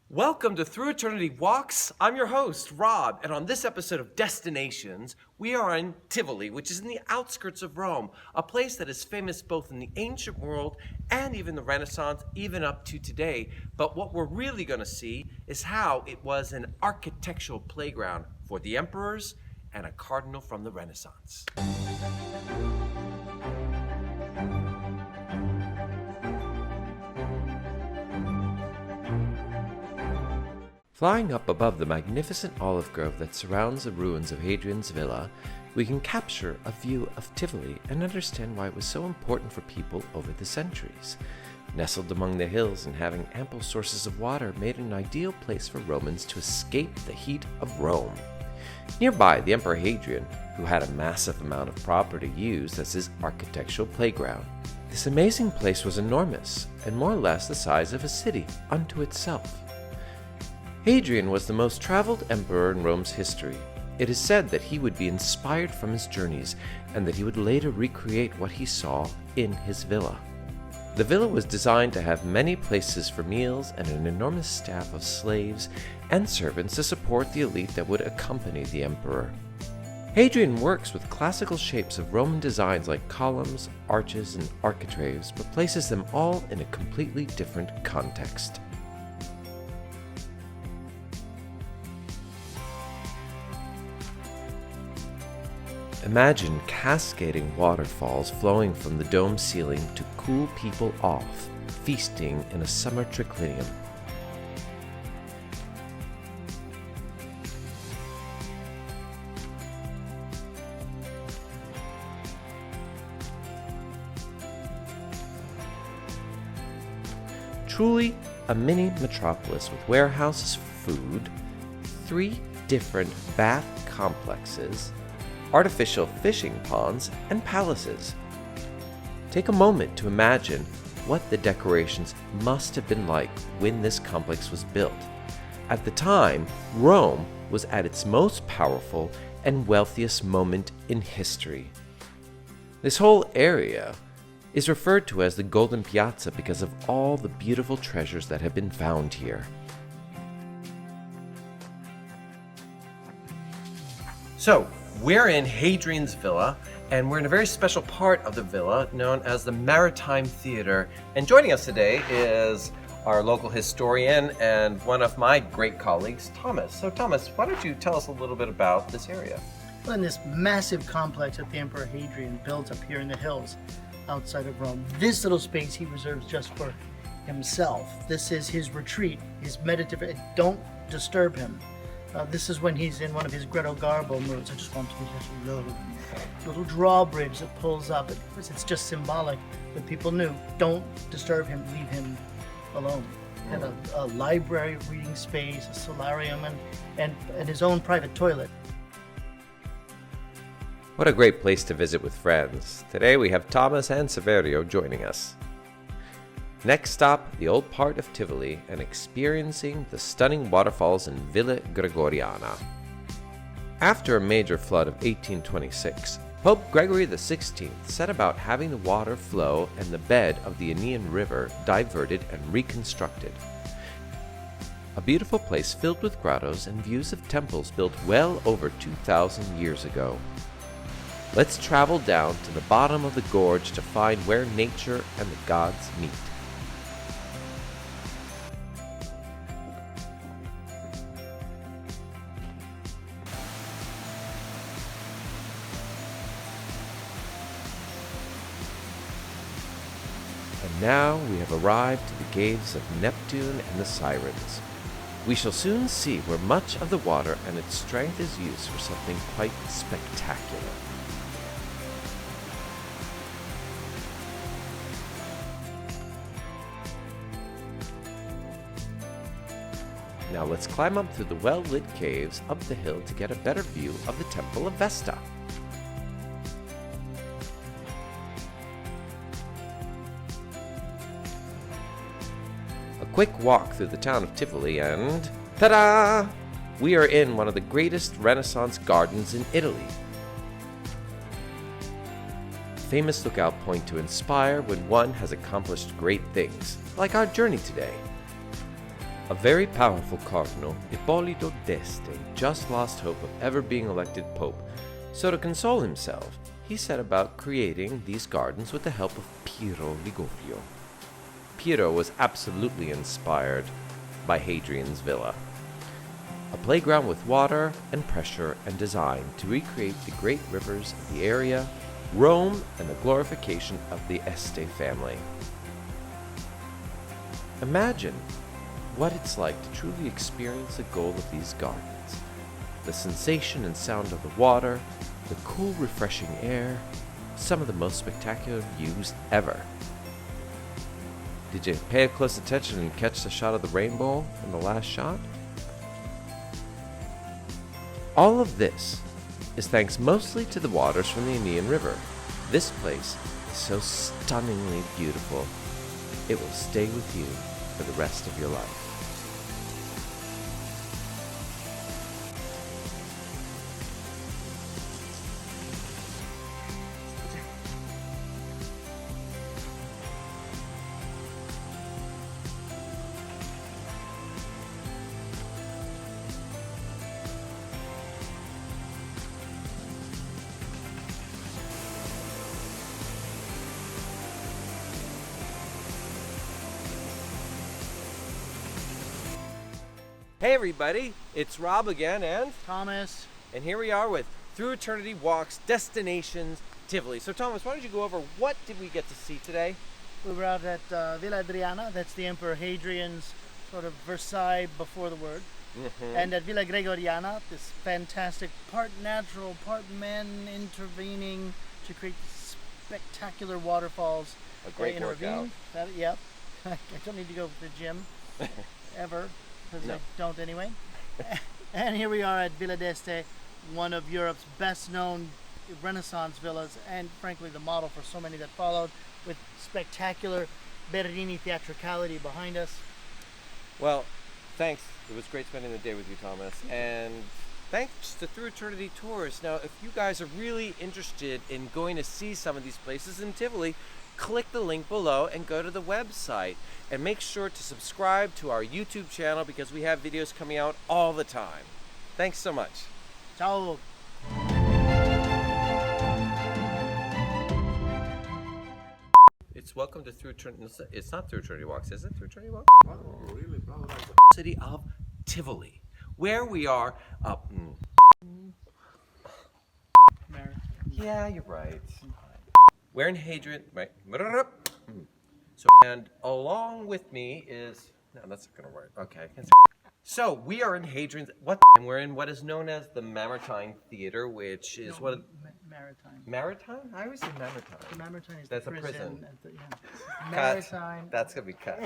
Welcome to Through Eternity Walks. I'm your host, Rob, and on this episode of Destinations, we are in Tivoli, which is in the outskirts of Rome, a place that is famous both in the ancient world and even the Renaissance, even up to today. But what we're really going to see is how it was an architectural playground for the emperors and a cardinal from the Renaissance. Flying up above the magnificent olive grove that surrounds the ruins of Hadrian's villa, we can capture a view of Tivoli and understand why it was so important for people over the centuries. Nestled among the hills and having ample sources of water made it an ideal place for Romans to escape the heat of Rome. Nearby, the Emperor Hadrian, who had a massive amount of property used as his architectural playground. This amazing place was enormous and more or less the size of a city unto itself. Hadrian was the most traveled emperor in Rome's history. It is said that he would be inspired from his journeys and that he would later recreate what he saw in his villa. The villa was designed to have many places for meals and an enormous staff of slaves and servants to support the elite that would accompany the emperor. Hadrian works with classical shapes of Roman designs like columns, arches, and architraves, but places them all in a completely different context. Imagine cascading waterfalls flowing from the dome ceiling to cool people off, feasting in a summer triclinium. Truly a mini metropolis with warehouses, food, 3 different bath complexes, artificial fishing ponds, and palaces. Take a moment to imagine what the decorations must have been like when this complex was built. At the time, Rome was at its most powerful and wealthiest moment in history. This whole area is referred to as the Golden Piazza because of all the beautiful treasures that have been found here. So, we're in Hadrian's villa, and we're in a very special part of the villa known as the Maritime Theater. And joining us today is our local historian and one of my great colleagues, Thomas. So Thomas, why don't you tell us a little bit about this area? Well, in this massive complex that the Emperor Hadrian built up here in the hills outside of Rome, this little space he reserves just for himself. This is his retreat, his meditative. Don't disturb him. This is when he's in one of his Gretel Garbo moods. I just want to be just a little drawbridge that pulls up. It's just symbolic that people knew. Don't disturb him, leave him alone. And a library, reading space, a solarium, and his own private toilet. What a great place to visit with friends. Today we have Thomas and Saverio joining us. Next stop, the old part of Tivoli and experiencing the stunning waterfalls in Villa Gregoriana. After a major flood of 1826, Pope Gregory XVI set about having the water flow and the bed of the Ionian River diverted and reconstructed. A beautiful place filled with grottos and views of temples built well over 2,000 years ago. Let's travel down to the bottom of the gorge to find where nature and the gods meet. And now we have arrived to the caves of Neptune and the Sirens. We shall soon see where much of the water and its strength is used for something quite spectacular. Now let's climb up through the well-lit caves up the hill to get a better view of the Temple of Vesta. A quick walk through the town of Tivoli and ta-da! We are in one of the greatest Renaissance gardens in Italy. Famous lookout point to inspire when one has accomplished great things, like our journey today. A very powerful cardinal, Ippolito d'Este, just lost hope of ever being elected pope, so to console himself, he set about creating these gardens with the help of Piero Ligorio. Piero was absolutely inspired by Hadrian's villa, a playground with water and pressure and design to recreate the great rivers of the area, Rome, and the glorification of the Este family. Imagine what it's like to truly experience the goal of these gardens. The sensation and sound of the water, the cool, refreshing air, some of the most spectacular views ever. Did you pay close attention and catch the shot of the rainbow in the last shot? All of this is thanks mostly to the waters from the Aegean River. This place is so stunningly beautiful, it will stay with you for the rest of your life. Hey everybody, it's Rob again and Thomas. And here we are with Through Eternity Walks, Destinations, Tivoli. So Thomas, why don't you go over what did we get to see today? We were out at Villa Adriana, that's the Emperor Hadrian's sort of Versailles before the word. And at Villa Gregoriana, this fantastic, part natural, part man intervening to create spectacular waterfalls. A great workout. Yep. I don't need to go to the gym ever. Because No. I don't anyway. And here we are at Villa d'Este, one of Europe's best known Renaissance villas, and frankly the model for so many that followed, with spectacular Bernini theatricality behind us. Well, thanks. It was great spending the day with you, Thomas. And thanks to Through Eternity Tours. Now, if you guys are really interested in going to see some of these places in Tivoli, click the link below and go to the website. And make sure to subscribe to our YouTube channel because we have videos coming out all the time. Thanks so much. Ciao. It's welcome to Through Eternity. It's not Through Eternity Walks, is it? Through Eternity Walks? Oh, really? City of Tivoli, where we are up. Yeah, you're right. We're in Hadrian, right? So, and along with me is, no, that's not gonna work. Okay. So we are in Hadrian's, and we're in what is known as the Maritime Theater, which is what? Maritime. Maritime? I always say Maritime. The Maritime is That's the a prison. At the, yeah. Cut. Maritime. That's gonna be cut.